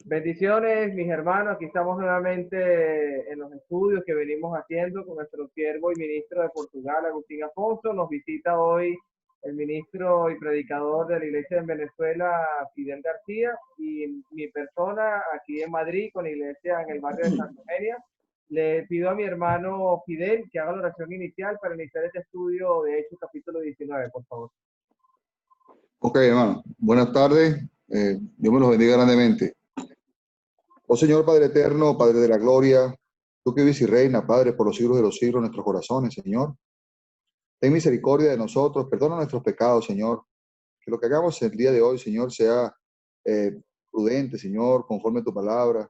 Bendiciones, mis hermanos. Aquí estamos nuevamente en los estudios que venimos haciendo con nuestro siervo y ministro de Portugal, Agustín Afonso. Nos visita hoy el ministro y predicador de la iglesia en Venezuela, Fidel García, y mi persona aquí en Madrid, con la iglesia en el barrio de Santa Eugenia. Le pido a mi hermano Fidel que haga la oración inicial para iniciar este estudio de Hechos capítulo 19, por favor. Ok, hermano. Buenas tardes. Dios me los bendiga grandemente. Oh Señor Padre eterno, Padre de la gloria, tú que vives y reina, Padre, por los siglos de los siglos, nuestros corazones, Señor. Ten misericordia de nosotros, perdona nuestros pecados, Señor. Que lo que hagamos el día de hoy, Señor, sea prudente, Señor, conforme a tu palabra.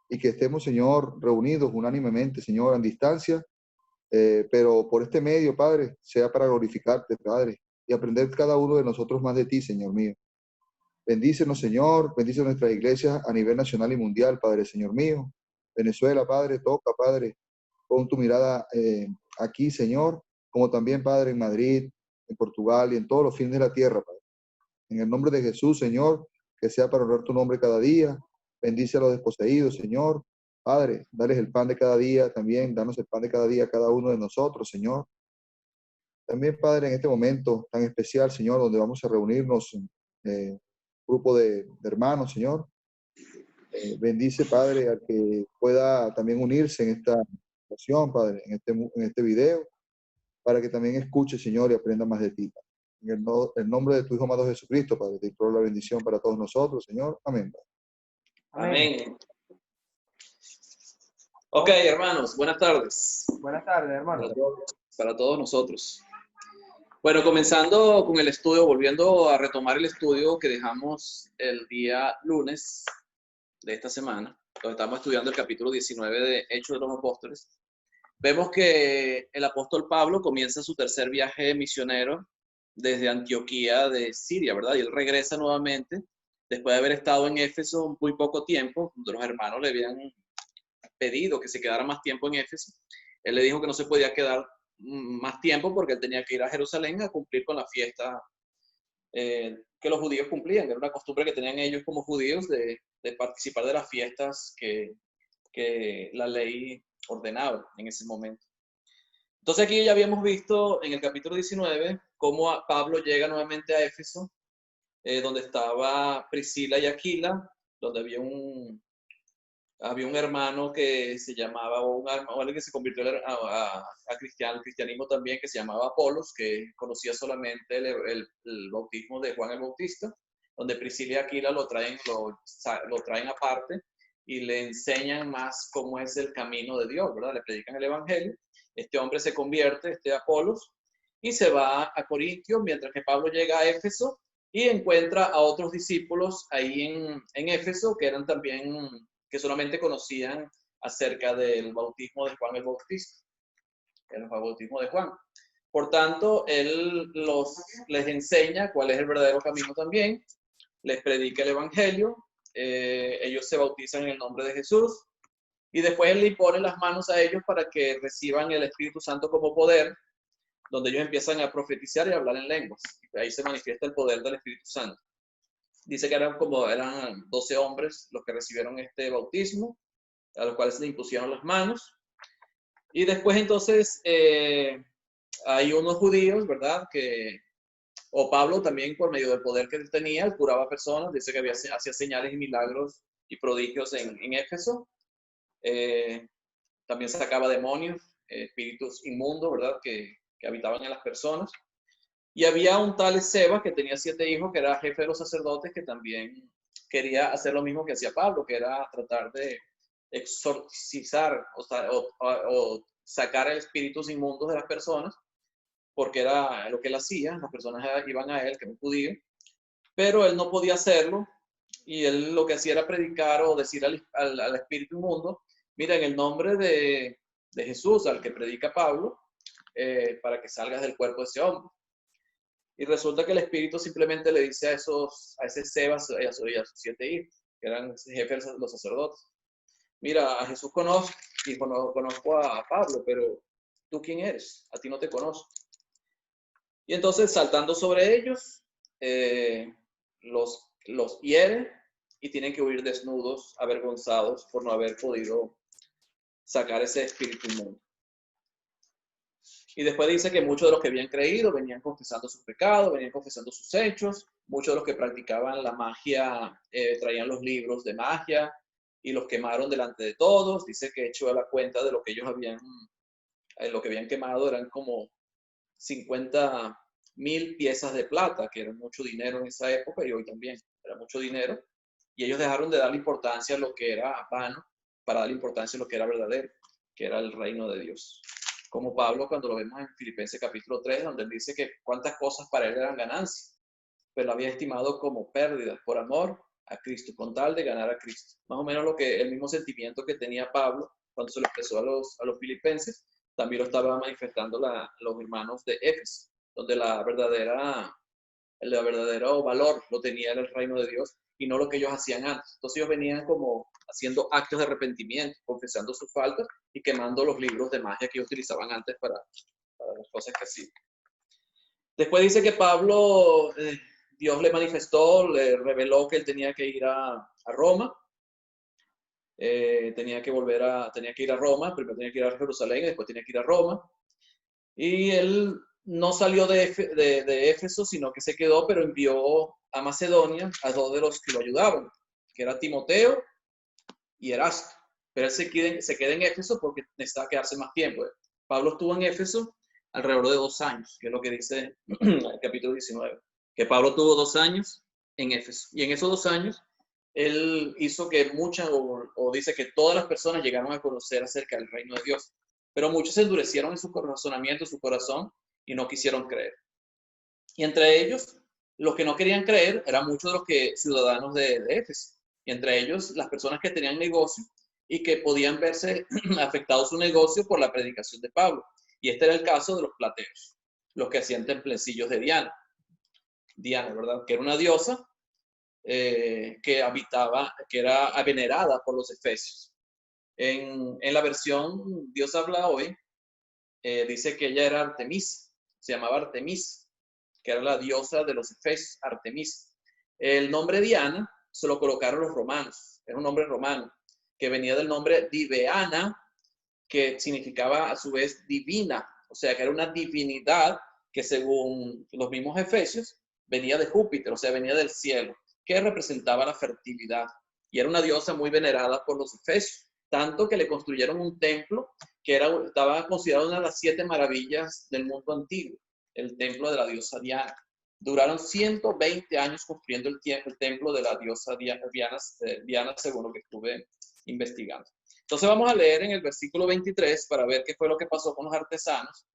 Y que estemos, Señor, reunidos unánimemente, Señor, en distancia, pero por este medio, Padre, sea para glorificarte, Padre, y aprender cada uno de nosotros más de ti, Señor mío. Bendícenos, Señor, bendice nuestras iglesias a nivel nacional y mundial, Padre, Señor mío. Venezuela, Padre, toca, Padre, pon tu mirada aquí, Señor, como también, Padre, en Madrid, en Portugal y en todos los fines de la tierra, Padre. En el nombre de Jesús, Señor, que sea para honrar tu nombre cada día. Bendice a los desposeídos, Señor. Padre, dales el pan de cada día también, danos el pan de cada día a cada uno de nosotros, Señor. También, Padre, en este momento tan especial, Señor, donde vamos a reunirnos, grupo de hermanos, Señor. Bendice, Padre, al que pueda también unirse en esta situación, Padre, en este video, para que también escuche, Señor, y aprenda más de ti. En el nombre de tu Hijo amado Jesucristo, Padre, te imploro la bendición para todos nosotros, Señor. Amén. Amén. Ok, hermanos, buenas tardes. Buenas tardes, hermano. Para todos nosotros. Bueno, comenzando con el estudio, volviendo a retomar el estudio que dejamos el día lunes de esta semana, donde estamos estudiando el capítulo 19 de Hechos de los Apóstoles. Vemos que el apóstol Pablo comienza su tercer viaje misionero desde Antioquía de Siria, ¿verdad? Y él regresa nuevamente después de haber estado en Éfeso muy poco tiempo. Los hermanos le habían pedido que se quedara más tiempo en Éfeso. Él le dijo que no se podía quedar más tiempo porque él tenía que ir a Jerusalén a cumplir con la fiesta que los judíos cumplían. Era una costumbre que tenían ellos como judíos de participar de las fiestas que la ley ordenaba en ese momento. Entonces aquí ya habíamos visto en el capítulo 19 cómo Pablo llega nuevamente a Éfeso, donde estaba Priscila y Aquila, donde había un hermano que se llamaba, o alguien que se convirtió a cristianismo también, que se llamaba Apolos, que conocía solamente el bautismo de Juan el Bautista, donde Priscila y Aquila lo traen aparte y le enseñan más cómo es el camino de Dios, ¿verdad? Le predican el evangelio. Este hombre se convierte, este Apolos, y se va a Corintios, mientras que Pablo llega a Éfeso y encuentra a otros discípulos ahí en Éfeso que eran también, que solamente conocían acerca del bautismo de Juan el Bautista, el bautismo de Juan. Por tanto, él les enseña cuál es el verdadero camino también, les predica el evangelio, ellos se bautizan en el nombre de Jesús, y después él le impone las manos a ellos para que reciban el Espíritu Santo como poder, donde ellos empiezan a profetizar y a hablar en lenguas. Ahí se manifiesta el poder del Espíritu Santo. Dice que eran 12 hombres los que recibieron este bautismo, a los cuales le impusieron las manos. Y después entonces hay unos judíos, ¿verdad? O Pablo también, por medio del poder que él tenía, curaba personas. Dice que hacía señales y milagros y prodigios en Éfeso. También sacaba demonios, espíritus inmundos, ¿verdad? Que habitaban en las personas. Y había un tal Esceva que tenía 7 hijos, que era jefe de los sacerdotes, que también quería hacer lo mismo que hacía Pablo, que era tratar de exorcizar o sacar espíritus inmundos de las personas, porque era lo que él hacía. Las personas iban a él, que era un judío, pero él no podía hacerlo, y él lo que hacía era predicar o decir al espíritu inmundo: mira, en el nombre de Jesús, al que predica Pablo, para que salgas del cuerpo de ese hombre. Y resulta que el espíritu simplemente le dice a ese Sebas y a sus 7 hijos, que eran jefes de los sacerdotes: mira, a Jesús conozco y conozco a Pablo, pero ¿tú quién eres? A ti no te conozco. Y entonces, saltando sobre ellos, los hiere y tienen que huir desnudos, avergonzados por no haber podido sacar ese espíritu inmundo. Y después dice que muchos de los que habían creído venían confesando sus pecados, venían confesando sus hechos. Muchos de los que practicaban la magia traían los libros de magia y los quemaron delante de todos. Dice que echó a la cuenta de lo que ellos habían, lo que habían quemado eran como 50.000 piezas de plata, que era mucho dinero en esa época y hoy también era mucho dinero. Y ellos dejaron de darle importancia a lo que era vano para darle importancia a lo que era verdadero, que era el reino de Dios. Como Pablo cuando lo vemos en Filipenses capítulo 3, donde él dice que cuántas cosas para él eran ganancias, pero lo había estimado como pérdidas por amor a Cristo, con tal de ganar a Cristo. Más o menos el mismo sentimiento que tenía Pablo cuando se lo expresó a los filipenses, también lo estaba manifestando los hermanos de Éfeso, donde el verdadero valor lo tenía el reino de Dios y no lo que ellos hacían antes. Entonces ellos venían como haciendo actos de arrepentimiento, confesando sus faltas y quemando los libros de magia que ellos utilizaban antes para las cosas que hacían. Después dice que Pablo, Dios le manifestó, le reveló que él tenía que ir a Roma. Tenía que ir a Roma, primero tenía que ir a Jerusalén y después tenía que ir a Roma. Y él no salió de Éfeso, sino que se quedó, pero envió a Macedonia a dos de los que lo ayudaban, que era Timoteo y Erasto. Pero él se queda en Éfeso porque necesitaba quedarse más tiempo. Pablo estuvo en Éfeso alrededor de 2 años, que es lo que dice el capítulo 19, que Pablo tuvo 2 años en Éfeso. Y en esos 2 años, él hizo que muchas, o dice que todas las personas llegaron a conocer acerca del reino de Dios. Pero muchos se endurecieron en su razonamiento, en su corazón, y no quisieron creer. Y entre ellos, los que no querían creer eran muchos de los ciudadanos de Éfeso. Y entre ellos, las personas que tenían negocio y que podían verse afectados su negocio por la predicación de Pablo. Y este era el caso de los plateros, los que hacían templecillos de Diana. Diana, ¿verdad? Que era una diosa que era venerada por los efesios. En la versión Dios habla hoy, dice que ella era Artemisa, se llamaba Artemisa, que era la diosa de los efesios, Artemisa. El nombre Diana se lo colocaron los romanos, era un nombre romano, que venía del nombre Diveana, que significaba a su vez divina, o sea que era una divinidad que según los mismos efesios venía de Júpiter, o sea, venía del cielo, que representaba la fertilidad. Y era una diosa muy venerada por los efesios, tanto que le construyeron un templo que estaba considerado una de las 7 maravillas del mundo antiguo, el templo de la diosa Diana. Duraron 120 años construyendo el templo de la diosa Diana, según lo que estuve investigando. Entonces vamos a leer en el versículo 23 para ver qué fue lo que pasó con los artesanos,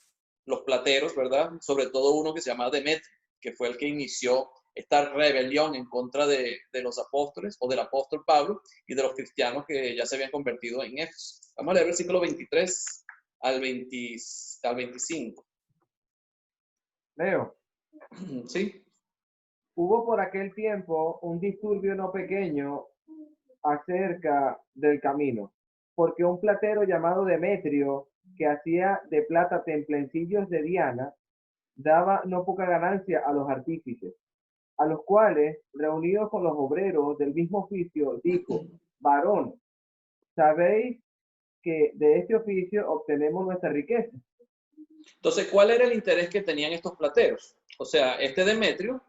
los plateros, ¿verdad? Sobre todo uno que se llama Demetrio, que fue el que inició esta rebelión en contra de los apóstoles o del apóstol Pablo y de los cristianos que ya se habían convertido en Éfeso. Vamos a leer el versículo 23 al 25. Leo. Sí. Hubo por aquel tiempo un disturbio no pequeño acerca del camino, porque un platero llamado Demetrio, que hacía de plata templecillos de Diana, daba no poca ganancia a los artífices, a los cuales, reunidos con los obreros del mismo oficio, dijo: varón, sabéis que de este oficio obtenemos nuestra riqueza. Entonces, ¿cuál era el interés que tenían estos plateros? O sea, este Demetrio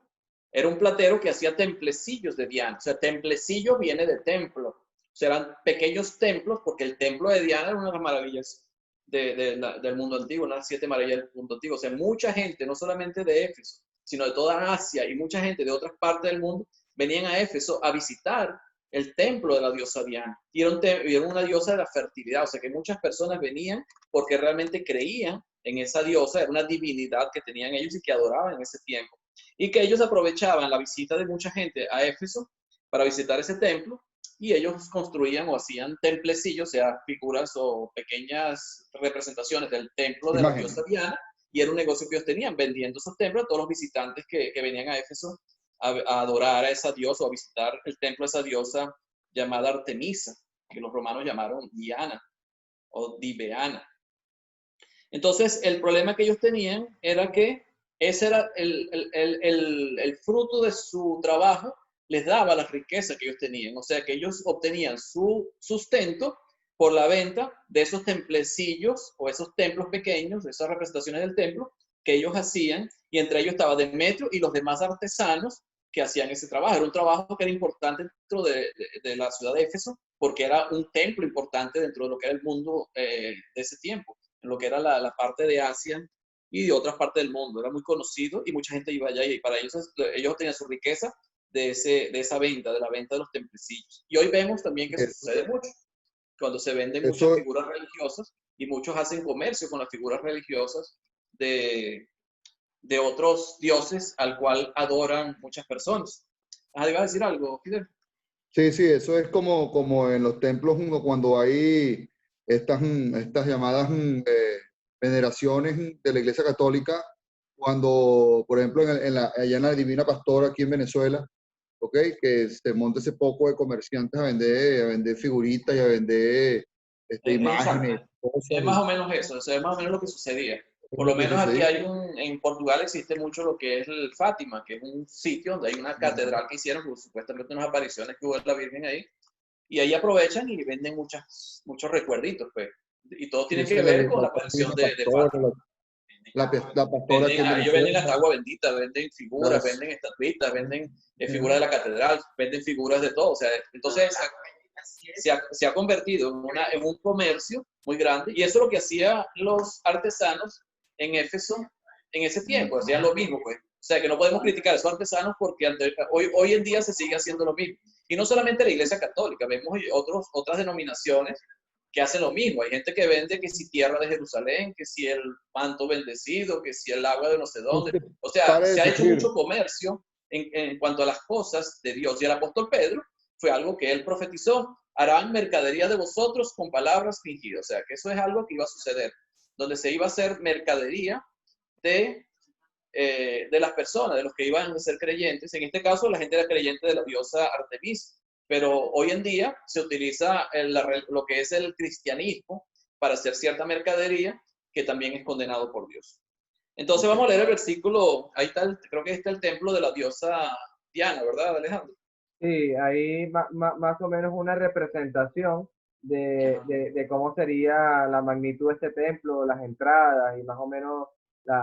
era un platero que hacía templecillos de Diana. O sea, templecillo viene de templo. O sea, eran pequeños templos, porque el templo de Diana era una de las maravillas del mundo antiguo, una de las 7 maravillas del mundo antiguo. O sea, mucha gente, no solamente de Éfeso, sino de toda Asia y mucha gente de otras partes del mundo, venían a Éfeso a visitar el templo de la diosa Diana. Y era una diosa de la fertilidad. O sea, que muchas personas venían porque realmente creían en esa diosa, era una divinidad que tenían ellos y que adoraban en ese tiempo. Y que ellos aprovechaban la visita de mucha gente a Éfeso para visitar ese templo, y ellos construían o hacían templecillos, o sea, figuras o pequeñas representaciones del templo de la diosa Diana, y era un negocio que ellos tenían, vendiendo esos templos a todos los visitantes que venían a Éfeso a adorar a esa diosa o a visitar el templo de esa diosa llamada Artemisa, que los romanos llamaron Diana o Diveana. Entonces, el problema que ellos tenían era que ese era el fruto de su trabajo, les daba la riqueza que ellos tenían. O sea, que ellos obtenían su sustento por la venta de esos templecillos o esos templos pequeños, esas representaciones del templo que ellos hacían, y entre ellos estaba Demetrio y los demás artesanos que hacían ese trabajo. Era un trabajo que era importante dentro de la ciudad de Éfeso, porque era un templo importante dentro de lo que era el mundo de ese tiempo, en lo que era la parte de Asia y de otras partes del mundo. Era muy conocido y mucha gente iba allá, y para ellos tenían su riqueza de esa venta, de la venta de los templecillos. Y hoy vemos también que eso sucede mucho, cuando se venden muchas figuras religiosas y muchos hacen comercio con las figuras religiosas de otros dioses al cual adoran muchas personas. ¿Iba a decir algo, Fidel? Sí, sí, eso es como en los templos cuando hay estas llamadas veneraciones de la Iglesia Católica, cuando, por ejemplo, allá en la Divina Pastora, aquí en Venezuela, ¿ok? Que se monta ese poco de comerciantes a vender figuritas y a vender imágenes. Cosas, es más o menos eso, es más o menos lo que sucedía. Por lo menos aquí en Portugal existe mucho lo que es el Fátima, que es un sitio donde hay una catedral que hicieron, pues, supuestamente unas apariciones que hubo de la Virgen ahí, y ahí aprovechan y venden muchos recuerditos, pues, y todo tiene que ver con la aparición de Fátima. La pastora Ellos venden hasta agua bendita, venden figuras, venden estatuitas, venden figuras de la catedral, venden figuras de todo. O sea, entonces se ha convertido en un comercio muy grande, y eso es lo que hacían los artesanos en Éfeso en ese tiempo, hacían lo mismo, pues. O sea, que no podemos criticar a esos artesanos porque hoy en día se sigue haciendo lo mismo. Y no solamente la Iglesia Católica, vemos otras denominaciones que hacen lo mismo. Hay gente que vende que si tierra de Jerusalén, que si el manto bendecido, que si el agua de no sé dónde. O sea, se ha hecho mucho comercio en cuanto a las cosas de Dios. Y el apóstol Pedro fue algo que él profetizó: harán mercadería de vosotros con palabras fingidas. O sea, que eso es algo que iba a suceder, donde se iba a hacer mercadería de las personas, de los que iban a ser creyentes. En este caso, la gente era creyente de la diosa Artemis, pero hoy en día se utiliza lo que es el cristianismo para hacer cierta mercadería que también es condenado por Dios. Entonces vamos a leer el versículo. Ahí está, creo que está el templo de la diosa Diana, ¿verdad, Alejandro? Sí, ahí más o menos una representación de cómo sería la magnitud de este templo, las entradas y más o menos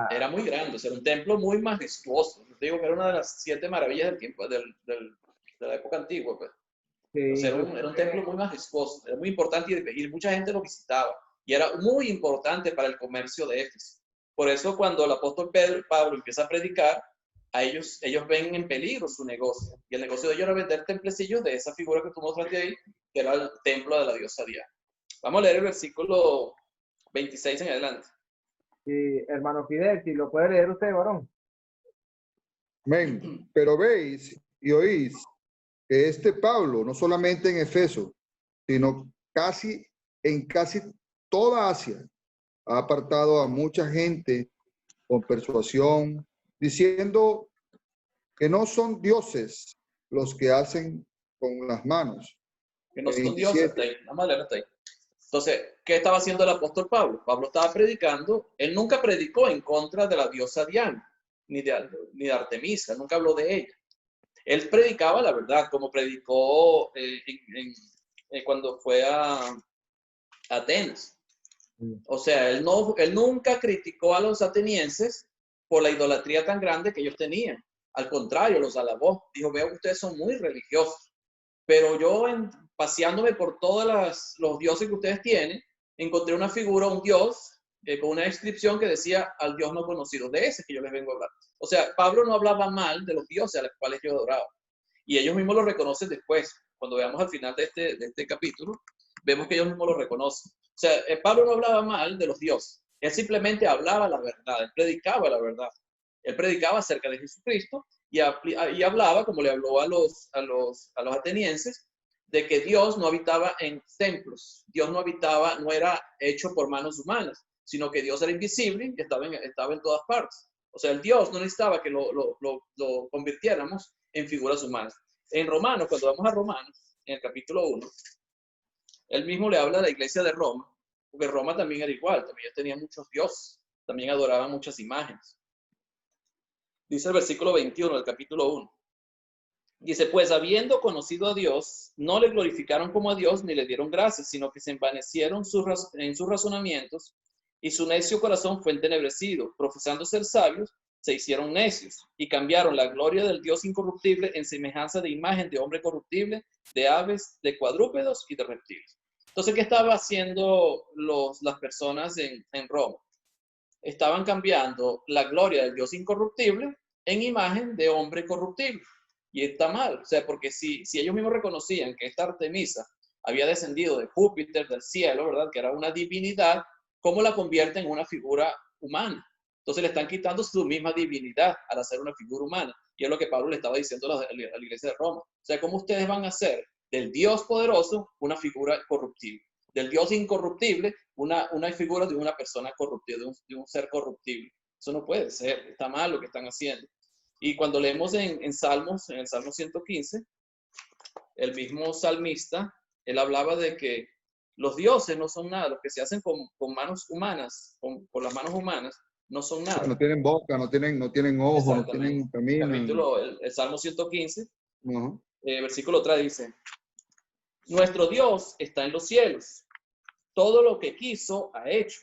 Era muy grande, o sea, era un templo muy majestuoso. Te digo que era una de las 7 maravillas del tiempo, de la época antigua, pues. Sí, O sea, era un templo muy majestuoso, era muy importante, y mucha gente lo visitaba. Y era muy importante para el comercio de Éfeso. Por eso cuando el apóstol Pablo empieza a predicar, ellos ven en peligro su negocio. Y el negocio de ellos era vender templecillos de esa figura que tú mostraste ahí, que era el templo de la diosa Diana. Vamos a leer el versículo 26 en adelante. sí, hermano Fidel, si lo puede leer usted, varón. Amén. Pero veis y oís que este Pablo, no solamente en Efeso, sino en casi toda Asia, ha apartado a mucha gente con persuasión, diciendo que no son dioses los que hacen con las manos. Que no son dioses, hasta ahí. Vamos a leer hasta ahí. Entonces, ¿qué estaba haciendo el apóstol Pablo? Pablo estaba predicando. Él nunca predicó en contra de la diosa Diana, ni de Artemisa, nunca habló de ella. Él predicaba la verdad, como predicó cuando fue a Atenas. O sea, él nunca criticó a los atenienses por la idolatría tan grande que ellos tenían. Al contrario, los alabó. Dijo: veo que ustedes son muy religiosos, pero yo, paseándome por todos los dioses que ustedes tienen, encontré una figura, un dios, con una inscripción que decía: al Dios no conocido. De ese que yo les vengo a hablar. O sea, Pablo no hablaba mal de los dioses a los cuales yo adoraba. Y ellos mismos lo reconocen después. Cuando veamos al final de este capítulo, vemos que ellos mismos lo reconocen. O sea, Pablo no hablaba mal de los dioses. Él simplemente hablaba la verdad. Él predicaba la verdad. Él predicaba acerca de Jesucristo y hablaba, como le habló a los atenienses, de que Dios no habitaba en templos. Dios no era hecho por manos humanas, sino que Dios era invisible y estaba en todas partes. O sea, el Dios no necesitaba que lo convirtiéramos en figuras humanas. En Romanos, cuando vamos a Romanos, en el capítulo 1, él mismo le habla a la iglesia de Roma, porque Roma también era igual, también tenía muchos dioses, también adoraban muchas imágenes. Dice el versículo 21 del capítulo 1. Dice, pues habiendo conocido a Dios, no le glorificaron como a Dios ni le dieron gracias, sino que se envanecieron en sus razonamientos y su necio corazón fue entenebrecido. Profesando ser sabios, se hicieron necios y cambiaron la gloria del Dios incorruptible en semejanza de imagen de hombre corruptible, de aves, de cuadrúpedos y de reptiles. Entonces, ¿qué estaba haciendo las personas en Roma? Estaban cambiando la gloria del Dios incorruptible en imagen de hombre corruptible. Y está mal, o sea, porque si ellos mismos reconocían que esta Artemisa había descendido de Júpiter, del cielo, ¿verdad? Que era una divinidad, ¿cómo la convierte en una figura humana? Entonces le están quitando su misma divinidad al hacer una figura humana. Y es lo que Pablo le estaba diciendo a la iglesia de Roma. O sea, ¿cómo ustedes van a hacer del Dios poderoso una figura corruptible? Del Dios incorruptible una figura de una persona corruptible, de un ser corruptible. Eso no puede ser, está mal lo que están haciendo. Y cuando leemos en Salmos, en el Salmo 115, el mismo salmista, él hablaba de que los dioses no son nada, los que se hacen con manos humanas, con las manos humanas, no son O sea, nada. no tienen boca, no tienen ojos, no tienen camino. Capítulo, el Salmo 115, Uh-huh. versículo 3 dice, nuestro Dios está en los cielos, todo lo que quiso ha hecho.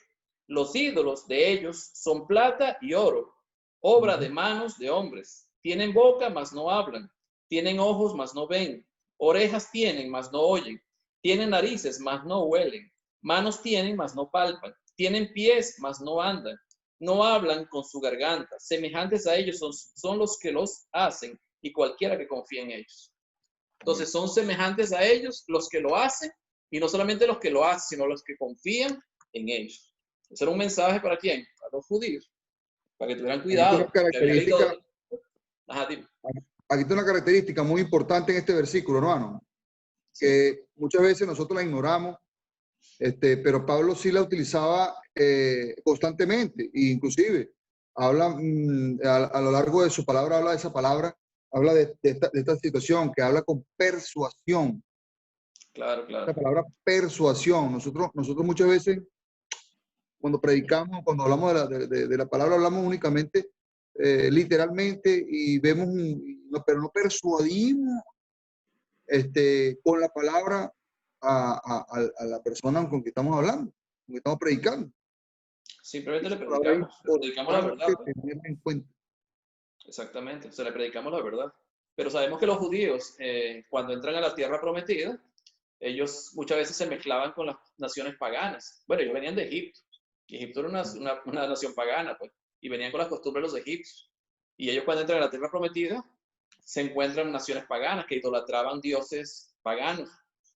Los ídolos de ellos son plata y oro, obra de manos de hombres. Tienen boca, mas no hablan. Tienen ojos, mas no ven. Orejas tienen, mas no oyen. Tienen narices, mas no huelen. Manos tienen, mas no palpan. Tienen pies, mas no andan. No hablan con su garganta. Semejantes a ellos son los que los hacen y cualquiera que confía en ellos. Entonces son semejantes a ellos los que lo hacen y no solamente los que lo hacen, sino los que confían en ellos. Ese era un mensaje para quién? Para los judíos, para que tuvieran cuidado. Ajá, dime. Aquí está una característica muy importante en este versículo, hermano, que muchas veces nosotros la ignoramos, pero Pablo sí la utilizaba constantemente, e inclusive habla a lo largo de su palabra, habla de esa palabra, habla de esta situación, que habla con persuasión. Claro, claro. La palabra persuasión, nosotros muchas veces cuando predicamos, cuando hablamos de la palabra, hablamos únicamente literalmente y vemos, pero no persuadimos con la palabra a la persona con que estamos hablando, con que estamos predicando. Simplemente le predicamos la verdad. Tenerla en cuenta. Exactamente, o sea, le predicamos la verdad. Pero sabemos que los judíos, cuando entran a la tierra prometida, ellos muchas veces se mezclaban con las naciones paganas. Bueno, ellos venían de Egipto. Y Egipto era una nación pagana, pues, y venían con las costumbres de los egipcios. Y ellos cuando entran a la tierra prometida, se encuentran naciones paganas que idolatraban dioses paganos.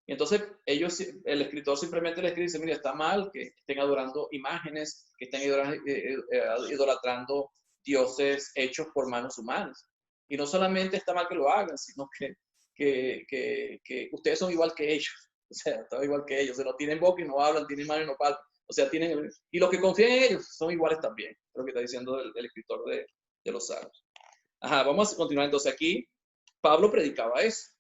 Y entonces el escritor simplemente les dice, mira, está mal que estén adorando imágenes, que estén idolatrando dioses hechos por manos humanas. Y no solamente está mal que lo hagan, sino que ustedes son igual que ellos. O sea, están igual que ellos. O sea, no tienen boca y no hablan, tienen mano y no palpan. O sea, y los que confían en ellos son iguales también. Es lo que está diciendo el escritor de los Salmos. Ajá, vamos a continuar. Entonces aquí, Pablo predicaba eso.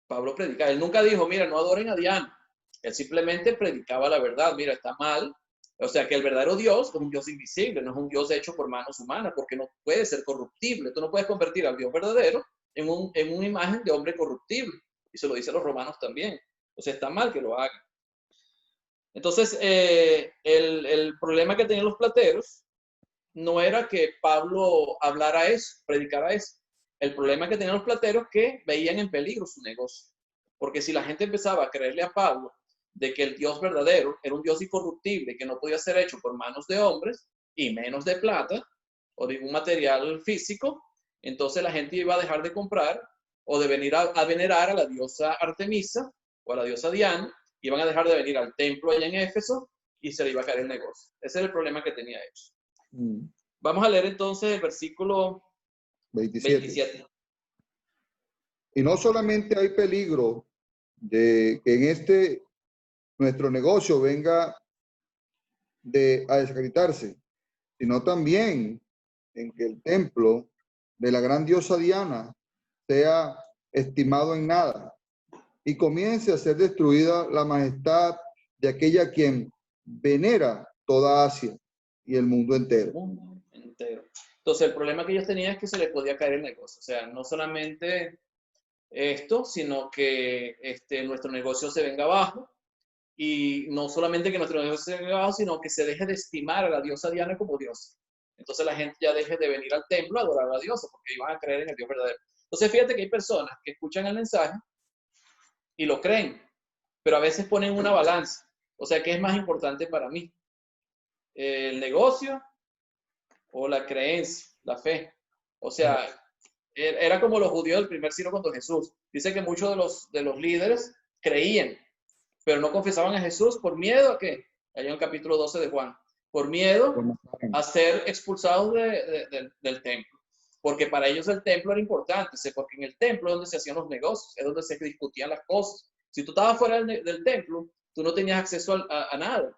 Pablo predicaba. Él nunca dijo, mira, no adoren a Diana. Él simplemente predicaba la verdad. Mira, está mal. O sea, que el verdadero Dios es un Dios invisible, no es un Dios hecho por manos humanas, porque no puede ser corruptible. Tú no puedes convertir al Dios verdadero en una imagen de hombre corruptible. Y se lo dice a los romanos también. O sea, está mal que lo hagan. Entonces, el problema que tenían los plateros no era que Pablo hablara eso, predicara eso. El problema que tenían los plateros es que veían en peligro su negocio. Porque si la gente empezaba a creerle a Pablo de que el Dios verdadero era un Dios incorruptible, que no podía ser hecho por manos de hombres, y menos de plata, o de un material físico, entonces la gente iba a dejar de comprar o de venir a venerar a la diosa Artemisa o a la diosa Diana, iban a dejar de venir al templo allá en Éfeso y se le iba a caer el negocio. Ese era el problema que tenía ellos. Vamos a leer entonces el versículo 27. Y no solamente hay peligro de que en nuestro negocio venga a desacreditarse, sino también en que el templo de la gran diosa Diana sea estimado en nada y comience a ser destruida la majestad de aquella quien venera toda Asia y el mundo entero. Entonces el problema que ellos tenían es que se les podía caer el negocio. O sea, no solamente esto, sino que nuestro negocio se venga abajo. Y no solamente que nuestro negocio se venga abajo, sino que se deje de estimar a la diosa Diana como diosa. Entonces la gente ya deje de venir al templo a adorar a la diosa, porque iban a creer en el Dios verdadero. Entonces fíjate que hay personas que escuchan el mensaje y lo creen, pero a veces ponen una balanza. O sea, ¿qué es más importante para mí? ¿El negocio o la creencia, la fe? O sea, era como los judíos del primer siglo cuando Jesús. Dice que muchos de los líderes creían, pero no confesaban a Jesús por miedo a qué. Allá en el capítulo 12 de Juan. Por miedo a ser expulsados del templo. Porque para ellos el templo era importante, porque en el templo es donde se hacían los negocios, es donde se discutían las cosas. Si tú estabas fuera del templo, tú no tenías acceso a nada.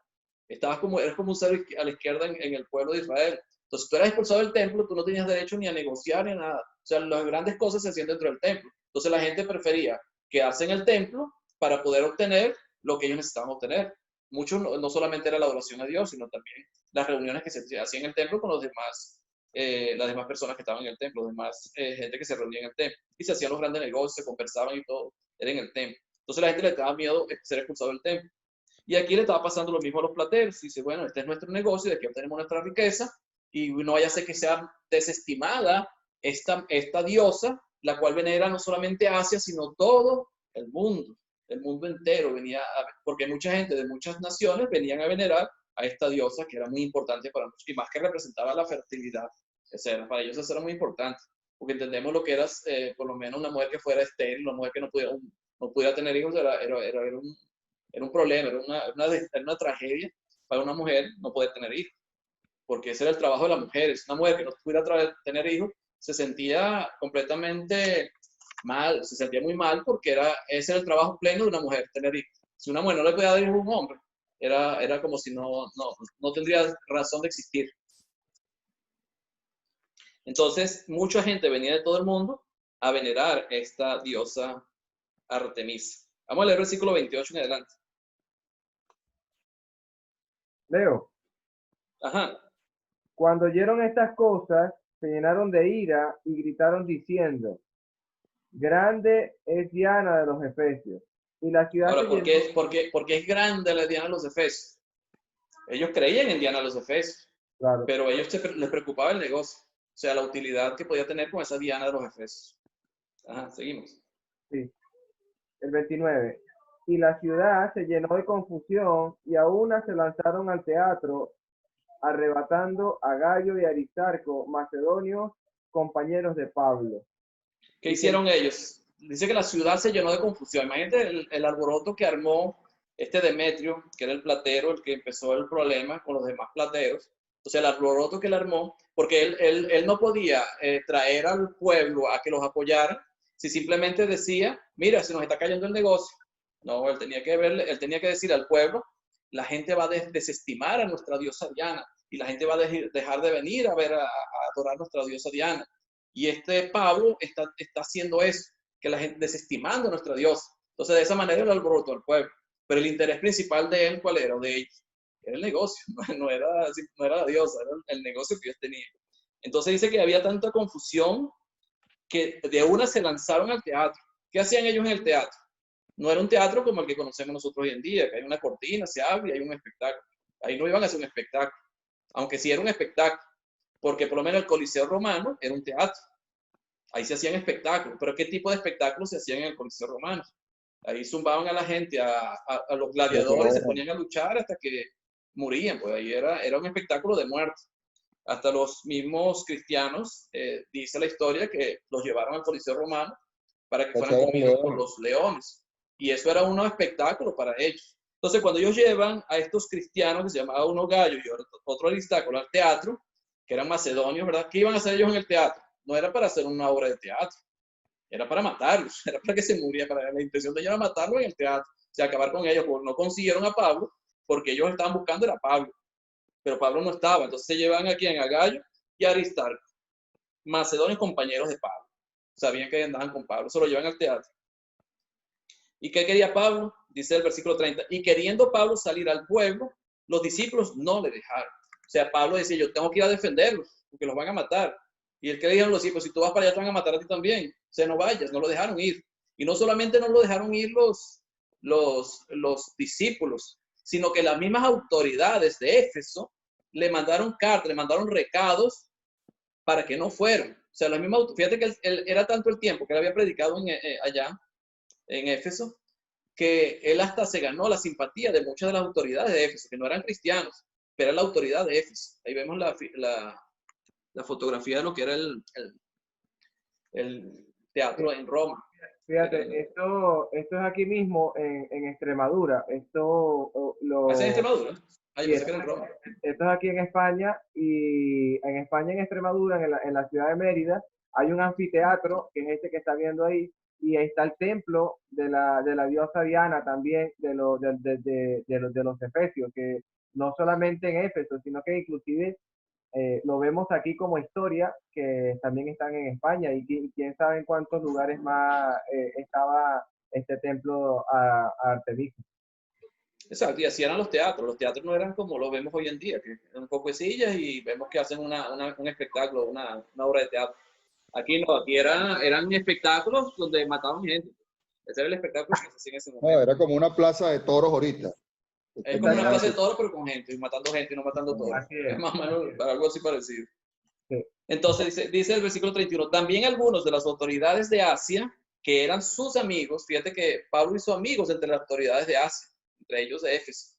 Eras como un ser a la izquierda en el pueblo de Israel. Entonces, tú eras expulsado del templo, tú no tenías derecho ni a negociar ni a nada. O sea, las grandes cosas se hacían dentro del templo. Entonces, la gente prefería quedarse en el templo para poder obtener lo que ellos necesitaban obtener. Muchos no solamente era la adoración a Dios, sino también las reuniones que se hacían en el templo con los demás, las demás personas que estaban en el templo, demás gente que se reunía en el templo. Y se hacían los grandes negocios, se conversaban y todo, era en el templo. Entonces, la gente le daba miedo ser expulsado del templo. Y aquí le estaba pasando lo mismo a los plateros. Dice, bueno, este es nuestro negocio, de aquí obtenemos nuestra riqueza, y no vaya a ser que sea desestimada esta diosa, la cual venera no solamente Asia, sino todo el mundo entero venía porque mucha gente de muchas naciones venían a venerar a esta diosa que era muy importante para muchos, y más que representaba la fertilidad. Para ellos eso era muy importante, porque entendemos lo que era, por lo menos una mujer que fuera estéril, una mujer que no pudiera tener hijos, era un problema, era una tragedia para una mujer no poder tener hijos, porque ese era el trabajo de las mujeres. Una mujer que no pudiera tener hijos se sentía completamente mal, se sentía muy mal, porque ese era el trabajo pleno de una mujer, tener hijos. Si una mujer no le podía dar hijos a un hombre, era como si no tendría razón de existir. Entonces, mucha gente venía de todo el mundo a venerar esta diosa Artemisa. Vamos a leer el versículo 28 en adelante. Leo. Ajá. Cuando oyeron estas cosas, se llenaron de ira y gritaron diciendo, grande es Diana de los Efesios. Y la ciudad ahora, se ¿por llenó... qué es grande la Diana de los Efesios? Ellos creían en Diana de los Efesios, Claro. pero a ellos les preocupaba el negocio, o sea, la utilidad que podía tener con esa Diana de los Efesios. Ajá, seguimos. Sí. El 29. Y la ciudad se llenó de confusión y a una se lanzaron al teatro, arrebatando a Gayo y Aristarco, macedonios, compañeros de Pablo. ¿Qué hicieron ellos? Dice que la ciudad se llenó de confusión. Imagínate el alboroto que armó Demetrio, que era el platero, el que empezó el problema con los demás plateros. O sea, el alboroto que él armó, porque él no podía traer al pueblo a que los apoyaran si simplemente decía, mira, se nos está cayendo el negocio. No, él tenía que decir al pueblo, la gente va a desestimar a nuestra diosa Diana y la gente va a dejar de venir a adorar a nuestra diosa Diana. Y Pablo está haciendo eso, que la gente desestimando a nuestra diosa. Entonces, de esa manera él alborotó al pueblo. Pero el interés principal de él, ¿cuál era? O de ellos. Era el negocio, no era la diosa, era el negocio que ellos tenían. Entonces dice que había tanta confusión que de una se lanzaron al teatro. ¿Qué hacían ellos en el teatro? No era un teatro como el que conocemos nosotros hoy en día, que hay una cortina, se abre y hay un espectáculo. Ahí no iban a hacer un espectáculo, aunque sí era un espectáculo, porque por lo menos el Coliseo Romano era un teatro. Ahí se hacían espectáculos, pero ¿qué tipo de espectáculos se hacían en el Coliseo Romano? Ahí zumbaban a la gente, a los gladiadores, se ponían a luchar hasta que morían, pues ahí era un espectáculo de muerte. Hasta los mismos cristianos, dice la historia, que los llevaron al Coliseo Romano para que fueran comidos por los leones. Y eso era un espectáculo para ellos. Entonces, cuando ellos llevan a estos cristianos, que se llamaban uno Gallo y otro Aristáculo, al teatro, que eran macedonios, ¿verdad? ¿Qué iban a hacer ellos en el teatro? No era para hacer una obra de teatro, era para matarlos, era para que se murieran, la intención de ellos era matarlos en el teatro, o sea, acabar con ellos. No consiguieron a Pablo, porque ellos estaban buscando era a Pablo, pero Pablo no estaba. Entonces se llevan aquí a Gallo y a Aristarco, macedonios compañeros de Pablo, sabían que andaban con Pablo, se lo llevan al teatro. ¿Y qué quería Pablo? Dice el versículo 30, y queriendo Pablo salir al pueblo, los discípulos no le dejaron. O sea, Pablo decía, yo tengo que ir a defenderlos, porque los van a matar. Y él que le dijeron los discípulos, si tú vas para allá te van a matar a ti también, o sea, no vayas, no lo dejaron ir. Y no solamente no lo dejaron ir los discípulos, sino que las mismas autoridades de Éfeso le mandaron cartas, le mandaron recados para que no fueran. O sea, la misma, fíjate que él era tanto el tiempo que él había predicado allá en Éfeso, que él hasta se ganó la simpatía de muchas de las autoridades de Éfeso, que no eran cristianos, pero era la autoridad de Éfeso. Ahí vemos la fotografía de lo que era el teatro en Roma. Fíjate, esto es aquí mismo en Extremadura. ¿Es en Extremadura? Ah, yo Sí, pensé que era en Roma. esto es aquí en España, y en España, en Extremadura, en la ciudad de Mérida, hay un anfiteatro, que es este que está viendo ahí, y ahí está el templo de la diosa Diana también, de los efesios, que no solamente en Éfeso, sino que inclusive lo vemos aquí como historia, que también están en España, y quién sabe en cuántos lugares más estaba este templo a Artemisa. Exacto, y así eran los teatros. Los teatros no eran como lo vemos hoy en día, que es un poco de sillas y vemos que hacen un espectáculo, una obra de teatro. Aquí no, aquí eran espectáculos donde mataban gente. Ese era el espectáculo que se hacía en ese No, momento. era como una plaza de toros ahorita. Es como una plaza de toros, pero con gente, y matando gente y no matando toros. Así es. Es más o menos algo así parecido. Sí. Entonces dice el versículo 31, también algunos de las autoridades de Asia, que eran sus amigos, fíjate que Pablo hizo amigos entre las autoridades de Asia, entre ellos de Éfeso,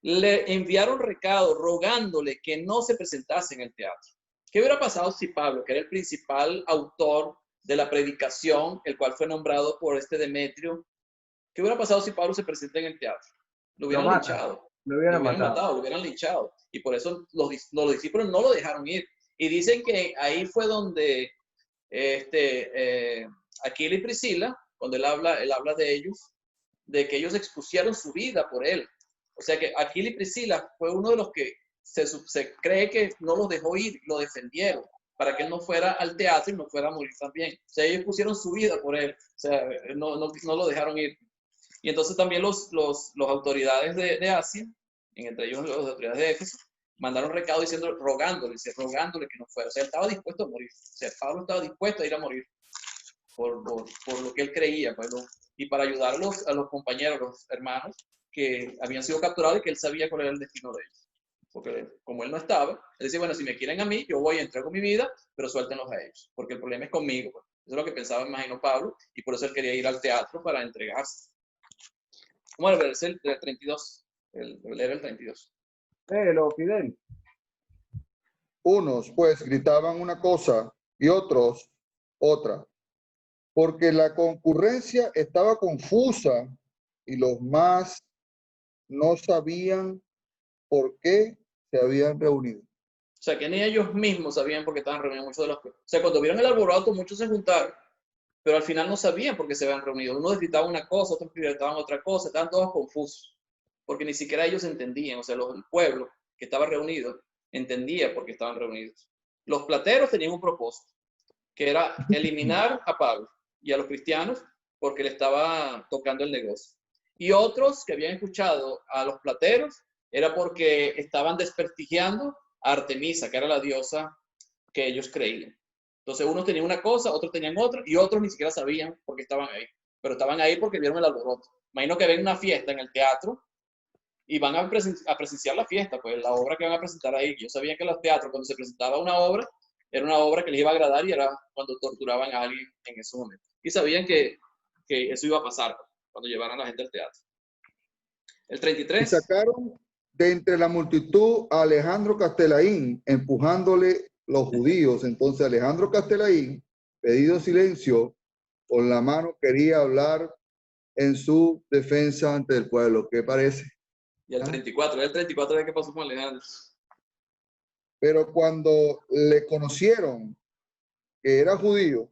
le enviaron recado rogándole que no se presentase en el teatro. ¿Qué hubiera pasado si Pablo, que era el principal autor de la predicación, el cual fue nombrado por este Demetrio, qué hubiera pasado si Pablo se presenta en el teatro? Lo hubieran linchado. Lo hubieran matado. Lo hubieran linchado. Y por eso los discípulos no lo dejaron ir. Y dicen que ahí fue donde Aquila y Priscila, cuando él habla de ellos, de que ellos expusieron su vida por él. O sea que Aquila y Priscila fue uno de los que se cree que no los dejó ir, lo defendieron para que él no fuera al teatro y no fuera a morir también. O sea, ellos pusieron su vida por él. O sea, no lo dejaron ir. Y entonces también los autoridades de Asia, entre ellos las autoridades de Éfeso, mandaron recado diciendo, rogándole que no fuera. O sea, él estaba dispuesto a morir. O sea, Pablo estaba dispuesto a ir a morir por lo que él creía. Pues, y para ayudar a los compañeros, los hermanos, que habían sido capturados y que él sabía cuál era el destino de ellos. Porque como él no estaba, él decía, bueno, si me quieren a mí, yo voy y entrego mi vida, pero suéltenlos a ellos, porque el problema es conmigo. Pues. Eso es lo que pensaba, me imagino, Pablo, y por eso él quería ir al teatro para entregarse. Vamos a ver el 32. Leer el 32. Léelo, Fidel. Unos, pues, gritaban una cosa y otros otra, porque la concurrencia estaba confusa y los más no sabían por qué se habían reunido. O sea, que ni ellos mismos sabían por qué estaban reunidos muchos de los... O sea, cuando vieron el alboroto, muchos se juntaron, pero al final no sabían por qué se habían reunido. Unos gritaban una cosa, otros gritaban otra cosa, estaban todos confusos, porque ni siquiera ellos entendían. O sea, el pueblo que estaba reunido entendía por qué estaban reunidos. Los plateros tenían un propósito, que era eliminar a Pablo y a los cristianos porque le estaba tocando el negocio. Y otros que habían escuchado a los plateros era porque estaban desprestigiando a Artemisa, que era la diosa que ellos creían. Entonces unos tenían una cosa, otros tenían otra, y otros ni siquiera sabían por qué estaban ahí. Pero estaban ahí porque vieron el alboroto. Imagino que ven una fiesta en el teatro y van a presenciar la fiesta, pues la obra que van a presentar ahí. Yo sabía que en los teatros, cuando se presentaba una obra, era una obra que les iba a agradar y era cuando torturaban a alguien en ese momento. Y sabían que eso iba a pasar cuando llevaran a la gente al teatro. El 33. Y sacaron de entre la multitud a Alejandro Castelaín, empujándole los judíos. Entonces Alejandro Castelaín, pedido silencio, con la mano quería hablar en su defensa ante el pueblo. ¿Qué parece? Y el 34 de qué pasó con Alejandro. Pero cuando le conocieron que era judío,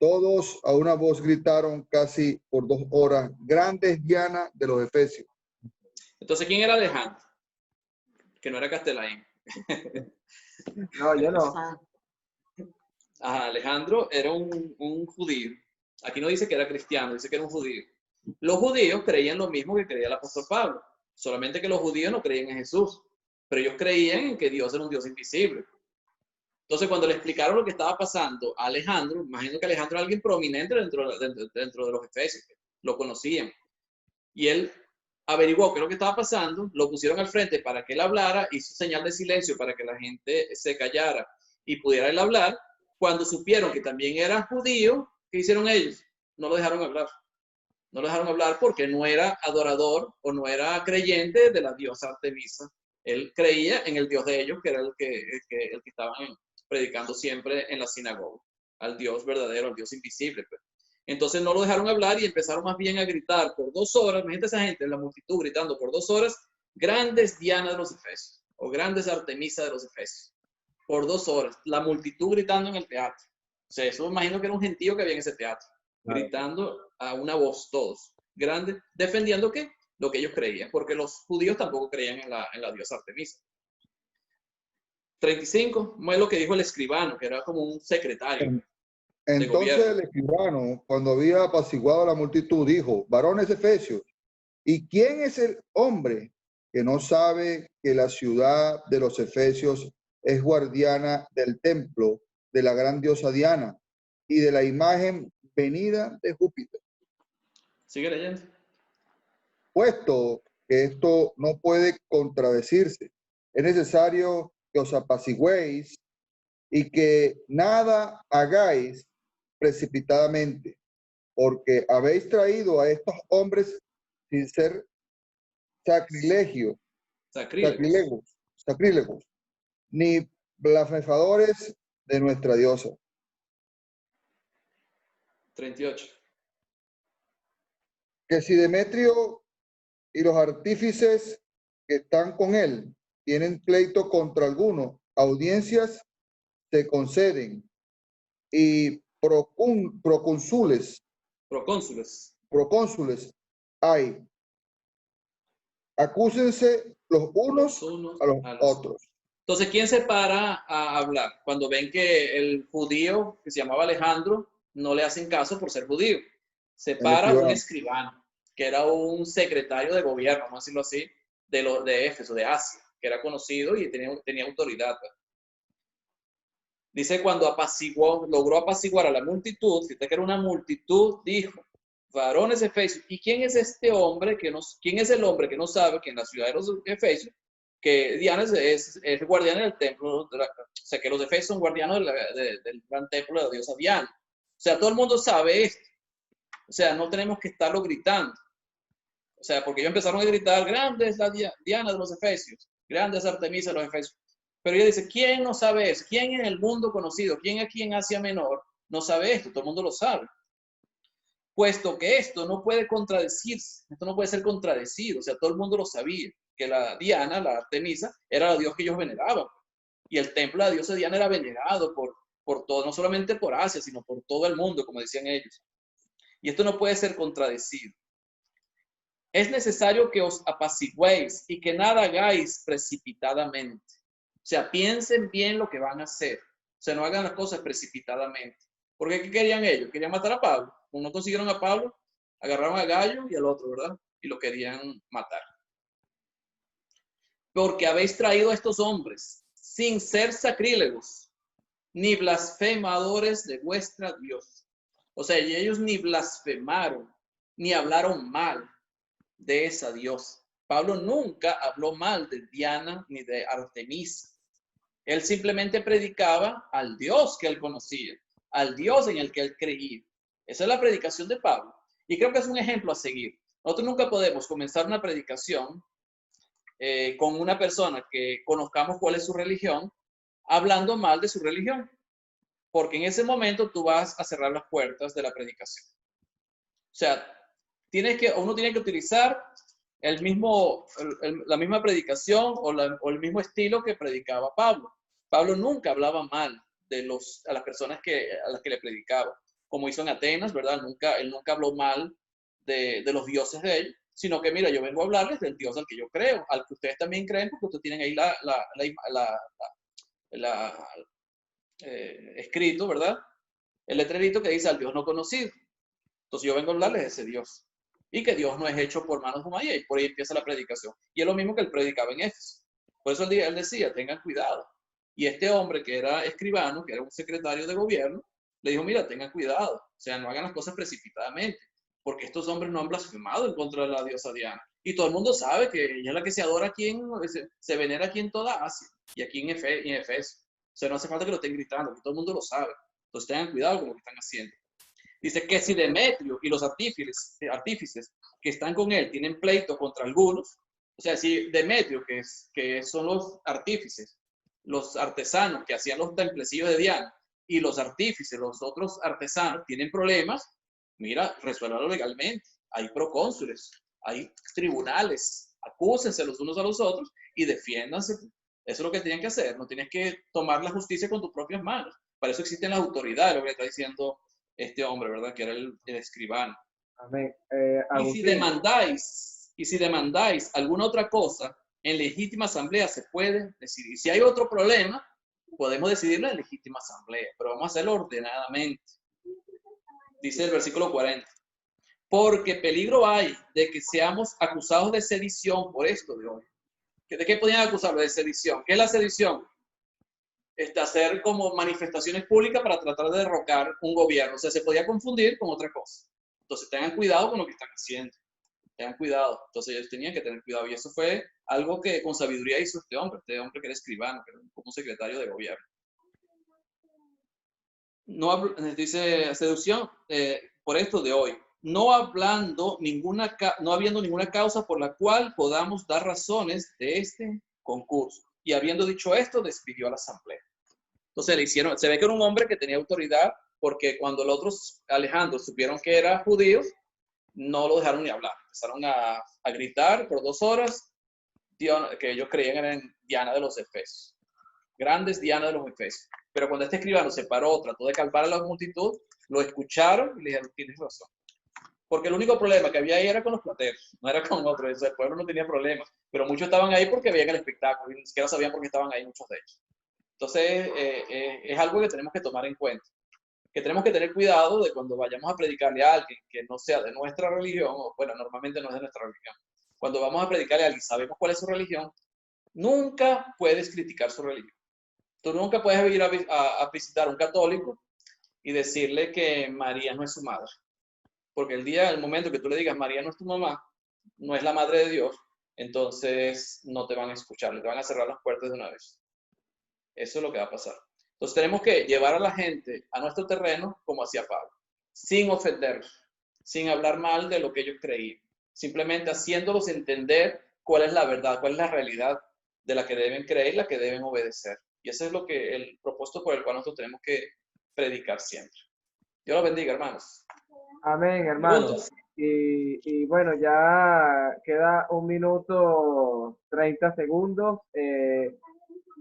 todos a una voz gritaron casi por 2 horas, grande es Diana de los Efesios. Entonces, ¿quién era Alejandro? Que no era Castelaín. No, yo no. Ajá, Alejandro era un judío. Aquí no dice que era cristiano, dice que era un judío. Los judíos creían lo mismo que creía el apóstol Pablo, solamente que los judíos no creían en Jesús, pero ellos creían en que Dios era un Dios invisible. Entonces, cuando le explicaron lo que estaba pasando a Alejandro, imagino que Alejandro era alguien prominente dentro de los efesios, lo conocían. Y él averiguó qué es lo que estaba pasando, lo pusieron al frente para que él hablara, hizo señal de silencio para que la gente se callara y pudiera él hablar. Cuando supieron que también era judío, ¿qué hicieron ellos? No lo dejaron hablar. No lo dejaron hablar porque no era adorador o no era creyente de la diosa Artemisa. Él creía en el dios de ellos, que era el que estaban predicando siempre en la sinagoga, al Dios verdadero, al Dios invisible. Pues. Entonces no lo dejaron hablar y empezaron más bien a gritar por 2 horas. Imagínate esa gente en la multitud gritando por 2 horas, grandes Diana de los Efesios o grandes Artemisa de los Efesios. Por 2 horas, la multitud gritando en el teatro. O sea, eso me imagino que era un gentío que había en ese teatro, gritando a una voz todos, grandes, defendiendo ¿qué? Lo que ellos creían, porque los judíos tampoco creían en la diosa Artemisa. 35, es lo que dijo el escribano, que era como un secretario. Entonces el escribano, cuando había apaciguado a la multitud, dijo: varones efesios, ¿y quién es el hombre que no sabe que la ciudad de los efesios es guardiana del templo de la gran diosa Diana y de la imagen venida de Júpiter? Sigue leyendo. Puesto que esto no puede contradecirse, es necesario que os apacigüéis y que nada hagáis precipitadamente, porque habéis traído a estos hombres sin ser sacrílegos, ni blasfemadores de nuestra diosa. 38. Que si Demetrio y los artífices que están con él tienen pleito contra alguno, audiencias se conceden y procónsules hay. Acúsense los unos a los otros. Entonces, ¿quién se para a hablar? Cuando ven que el judío, que se llamaba Alejandro, no le hacen caso por ser judío. Se para un escribano, que era un secretario de gobierno, vamos a decirlo así, de Éfeso, de Asia, que era conocido y tenía autoridad. Dice, cuando logró apaciguar a la multitud, fíjate que era una multitud, dijo: varones efesios, ¿y quién es este hombre quién es el hombre que no sabe que en la ciudad de los efesios, que Diana es guardiana del templo, o sea, que los efesios son guardianos del gran templo de la diosa Diana? O sea, todo el mundo sabe esto. O sea, no tenemos que estarlo gritando. O sea, porque ellos empezaron a gritar: grande es la Diana de los efesios, grande es Artemisa de los efesios. Pero ella dice: ¿quién no sabe eso? ¿Quién en el mundo conocido? ¿Quién aquí en Asia Menor no sabe esto? Todo el mundo lo sabe. Puesto que esto no puede contradecirse, esto no puede ser contradecido, o sea, todo el mundo lo sabía, que la Diana, la Artemisa, era la diosa que ellos veneraban. Y el templo de la diosa Diana era venerado por todo, no solamente por Asia, sino por todo el mundo, como decían ellos. Y esto no puede ser contradecido. Es necesario que os apacigüéis y que nada hagáis precipitadamente. O sea, piensen bien lo que van a hacer. O sea, no hagan las cosas precipitadamente. Porque ¿qué querían ellos? Querían matar a Pablo. Cuando no consiguieron a Pablo, agarraron a Gallo y al otro, ¿verdad? Y lo querían matar. Porque habéis traído a estos hombres sin ser sacrílegos, ni blasfemadores de vuestra Dios. O sea, y ellos ni blasfemaron, ni hablaron mal de esa diosa. Pablo nunca habló mal de Diana ni de Artemisa. Él simplemente predicaba al Dios que él conocía, al Dios en el que él creía. Esa es la predicación de Pablo. Y creo que es un ejemplo a seguir. Nosotros nunca podemos comenzar una predicación con una persona que conozcamos cuál es su religión, hablando mal de su religión. Porque en ese momento tú vas a cerrar las puertas de la predicación. O sea, uno tiene que utilizar la misma predicación o el mismo estilo que predicaba Pablo. Pablo nunca hablaba mal a las personas a las que le predicaba, como hizo en Atenas, ¿verdad? Él nunca habló mal de los dioses de él, sino que, mira, yo vengo a hablarles del Dios al que yo creo, al que ustedes también creen, porque ustedes tienen ahí escrito, ¿verdad? El letrerito que dice: al Dios no conocido. Entonces yo vengo a hablarles de ese Dios. Y que Dios no es hecho por manos humanas, y por ahí empieza la predicación. Y es lo mismo que él predicaba en Éfeso. Por eso él decía: tengan cuidado. Y este hombre que era escribano, que era un secretario de gobierno, le dijo, mira, tengan cuidado, o sea, no hagan las cosas precipitadamente, porque estos hombres no han blasfemado en contra de la diosa Diana. Y todo el mundo sabe que ella es la que se adora aquí, se venera aquí en toda Asia y aquí en Efeso. O sea, no hace falta que lo estén gritando, que todo el mundo lo sabe. Entonces tengan cuidado con lo que están haciendo. Dice que si Demetrio y los artífices que están con él tienen pleito contra algunos, o sea, si Demetrio, que son los artífices, los artesanos que hacían los templecillos de Diana, y los artífices, los otros artesanos, tienen problemas, mira, resuélvanlo legalmente. Hay procónsules, hay tribunales, acúsense los unos a los otros y defiéndanse. Eso es lo que tienen que hacer, no tienes que tomar la justicia con tus propias manos. Para eso existen las autoridades, lo que está diciendo este hombre, ¿verdad? Que era el escribano. Amén. Y si demandáis alguna otra cosa, en legítima asamblea se puede decidir. Si hay otro problema, podemos decidirlo en legítima asamblea, pero vamos a hacerlo ordenadamente. Dice el versículo 40. Porque peligro hay de que seamos acusados de sedición por esto de hoy. ¿De qué podían acusarlo? De sedición. ¿Qué es la sedición? Hacer como manifestaciones públicas para tratar de derrocar un gobierno. O sea, se podía confundir con otra cosa. Entonces tengan cuidado con lo que están haciendo. Tengan cuidado. Entonces ellos tenían que tener cuidado. Y eso fue algo que con sabiduría hizo este hombre que era escribano, que era como secretario de gobierno. No dice seducción por esto de hoy. No habiendo ninguna causa por la cual podamos dar razones de este concurso. Y habiendo dicho esto, despidió a la asamblea. Entonces se ve que era un hombre que tenía autoridad, porque cuando los otros Alejandro supieron que era judío, no lo dejaron ni hablar. Empezaron a gritar por 2 horas que ellos creían eran Diana de los Efesios. Grandes Diana de los Efesios. Pero cuando este escribano se paró, trató de calmar a la multitud, lo escucharon y le dijeron, tienes razón. Porque el único problema que había ahí era con los plateros, no era con otros. El pueblo no tenía problemas, pero muchos estaban ahí porque veían el espectáculo y ni siquiera sabían por qué estaban ahí muchos de ellos. Entonces, es algo que tenemos que tomar en cuenta. Que tenemos que tener cuidado de cuando vayamos a predicarle a alguien que no sea de nuestra religión, o bueno, normalmente no es de nuestra religión. Cuando vamos a predicarle a alguien, sabemos cuál es su religión, nunca puedes criticar su religión. Tú nunca puedes ir a visitar a un católico y decirle que María no es su madre. Porque el momento que tú le digas María no es tu mamá, no es la madre de Dios, entonces no te van a escuchar, te van a cerrar las puertas de una vez. Eso es lo que va a pasar. Entonces tenemos que llevar a la gente a nuestro terreno como hacía Pablo, sin ofenderlos, sin hablar mal de lo que ellos creían, simplemente haciéndolos entender cuál es la verdad, cuál es la realidad de la que deben creer y la que deben obedecer. Y ese es el propósito por el cual nosotros tenemos que predicar siempre. Dios los bendiga, hermanos. Amén, hermano. Y bueno, ya queda 1 minuto 30 segundos.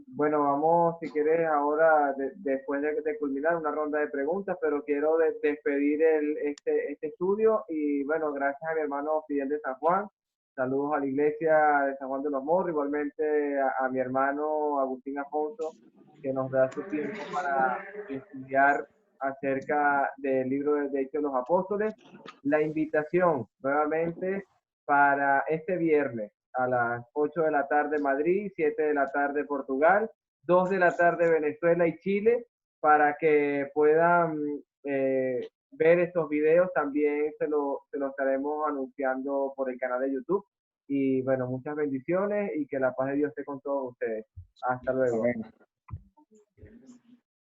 Bueno, vamos, si quieres, ahora, después de culminar una ronda de preguntas, pero quiero despedir este estudio. Y bueno, gracias a mi hermano Fidel de San Juan. Saludos a la iglesia de San Juan de los Morros, igualmente a mi hermano Agustín Afonso, que nos da su tiempo para estudiar acerca del libro de Hechos de los Apóstoles. La invitación nuevamente para este viernes a las 8 de la tarde Madrid, 7 de la tarde Portugal, 2 de la tarde Venezuela y Chile, para que puedan ver estos videos. También se lo estaremos anunciando por el canal de YouTube. Y bueno, muchas bendiciones y que la paz de Dios esté con todos ustedes. Hasta luego. Amén.